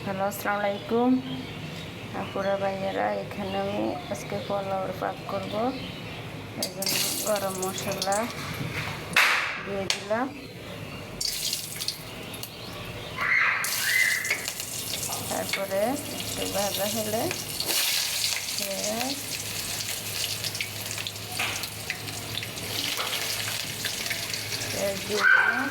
Hello, আসসালামু আলাইকুম। আপুরা ভাইয়েরা, এখানে আমি আজকে পোলাওর পাক করব। এই জন্য গরম মশলা দিয়ে দিলাম। তারপরে একটু ভাজা হলে পেঁয়াজ দিয়ে দিলাম।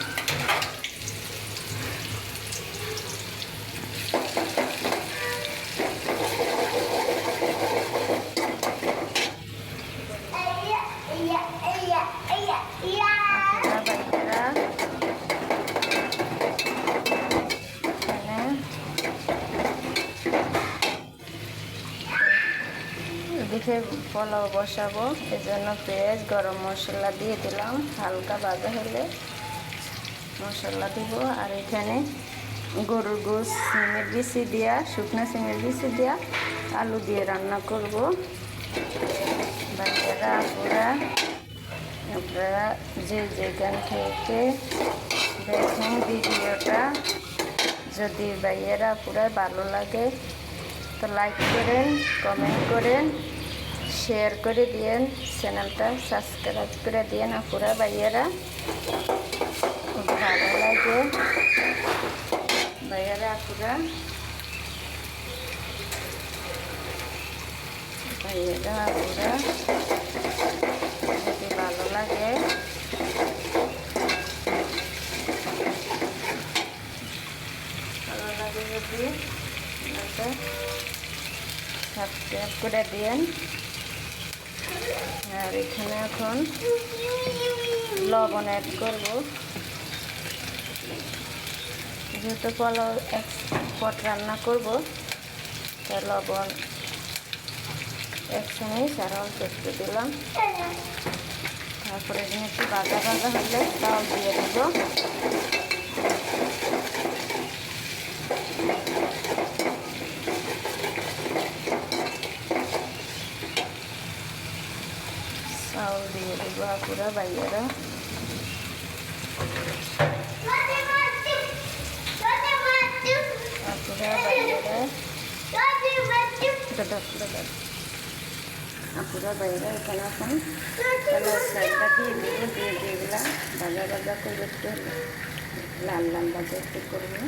এদিকে পোলাও বসাবো, এজন্য পেঁয়াজ গরম মশলা দিয়ে দিলাম। হালকা ভাজা হলে মশলা দিব। আর এখানে গরুর গোশ সিমের বিচি দিয়া, শুকনো সিমের বিচি দিয়া আলু দিয়ে রান্না করব। বাচ্চারা আপুরা আপনারা যে যেখান থেকে দেখুন ভিডিওটা, যদি ভাইয়েরা পুরা ভালো লাগে তো লাইক করেন, কমেন্ট করেন, শেয়ার করে দিয়েন, চ্যানেলটা সাবস্ক্রাইব করে দিয়েন। আপুরা ভাইয়েরা খুব ভালো লাগে। ভাইয়েরা আপুরা ভাইয়েরা আপুরা যদি ভালো লাগে যদি সাবস্ক্রাইব করে দিয়েন। আর এখানে এখন লবণ অ্যাড করব, যেহেতু পোলাও এক পট রান্না করব তাই লবণ 1 চামচ আর অল্প একটু দিলাম। তারপরে একটু ভাজা ভাজা হলে তাও দিয়ে দেব। চাউল দিয়ে দেব আপুরা ভাইয়েরা। আপুরা ভাইয়েরা আপুরা ভাইয়েরা এখানে এখন সাইডটা দিয়ে দিলাম। ভাজা ভাজা করে একটু লাল লাল ভাজা একটু করবো।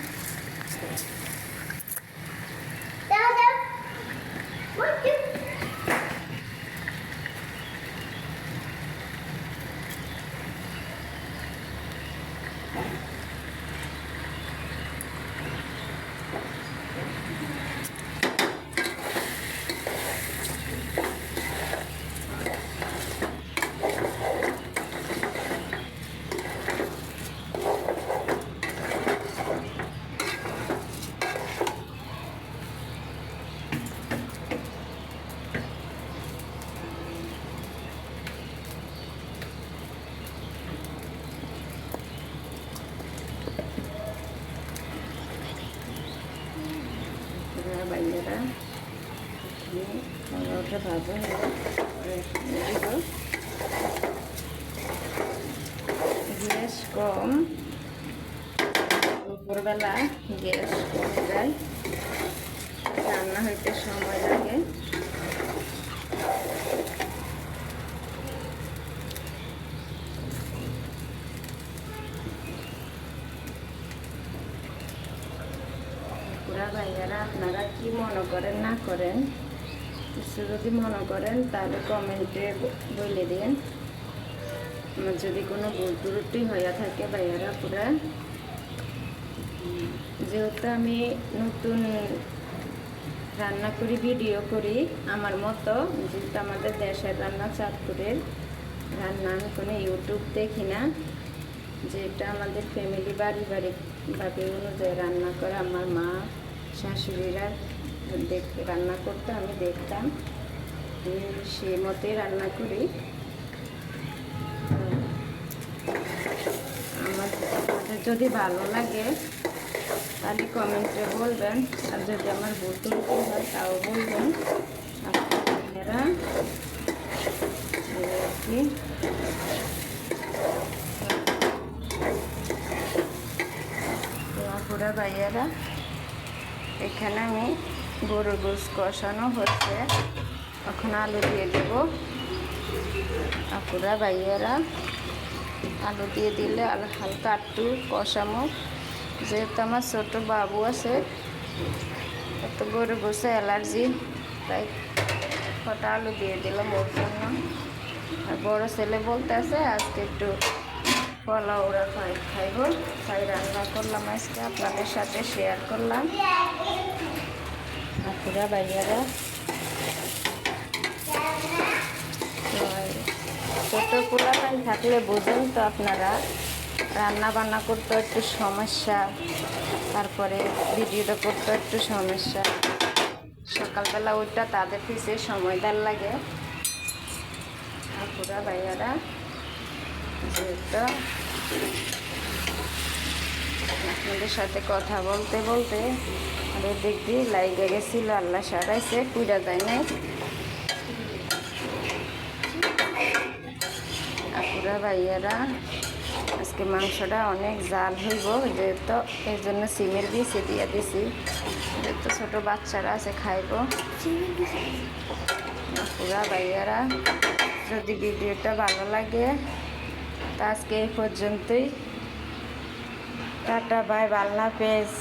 ভাইয়েরা ওটা ভাজা হলে গ্যাস কম, দুপুরবেলা গ্যাস কমে যায়, রান্না হইতে সময় লাগে। পুরা ভাইয়ারা আপনারা কি মনে করেন না করেন, কিছু যদি মনে করেন তাহলে কমেন্টে বলে দিন। আমার যদি কোনো ভুল ত্রুটি হয়ে থাকে ভাইয়ারা পুরা, যেহেতু আমি নতুন রান্না করি, ভিডিও করি আমার মতো, যেহেতু আমাদের দেশের রান্না চাঁদপুরের রান্না, আমি কোনো ইউটিউব দেখি না, যেটা আমাদের ফ্যামিলি পারিবারিকভাবে অনুযায়ী রান্না করে আমার মা শাশুড়িরা রান্না করতে আমি দেখতাম, সেই মতোই রান্না করি। আপনাদের যদি ভালো লাগে তাহলে কমেন্টে বলবেন, আর যদি আমার ভুল ত্রুটি হয় তাও বলবেন। আপনারা পুরা ভাইয়েরা এখানে আমি গরুর গোশ কষানো হচ্ছে, এখন আলু দিয়ে দেব। আপুরা ভাইয়েরা আলু দিয়ে দিলে আলু হালকা একটু কষামো, যেহেতু আমার ছোটো বাবু আছে, এত গরু গোশে অ্যালার্জি, তাই কটা আলু দিয়ে দিলাম ওর জন্য। আর বড় ছেলে বলতে আছে আজকে একটু পোলাও ওরা খাইব, তাই রান্না করলাম আজকে আপনাদের সাথে শেয়ার করলাম। আপুরা ভাইয়ারা ছোটো পোলাপান থাকলে বুঝেন তো আপনারা, রান্না বান্না করতে একটু সমস্যা, তারপরে ভিডিওটা করতে একটু সমস্যা, সকালবেলা ওইটা তাদের পিছিয়ে সময় দেওয়ার লাগে। আপুরা ভাইয়ারা যেহেতু আপনাদের সাথে কথা বলতে বলতে আমাদের দিক দিয়ে লাইগে গেছিলো, আল্লাহ সারাইছে, পুরা যায় নাই। আপুরা ভাইয়ারা আজকে মাংসটা অনেক জাল হইব, যেহেতু এর জন্য সিমের বিচি দিয়ে দিছি, যেহেতু ছোটো বাচ্চারা আছে খাইব। আপুরা ভাইয়ারা যদি ভিডিওটা ভালো লাগে তা আজকে এই পর্যন্তই। টাটা বাই, আল্লাহ হাফেজ।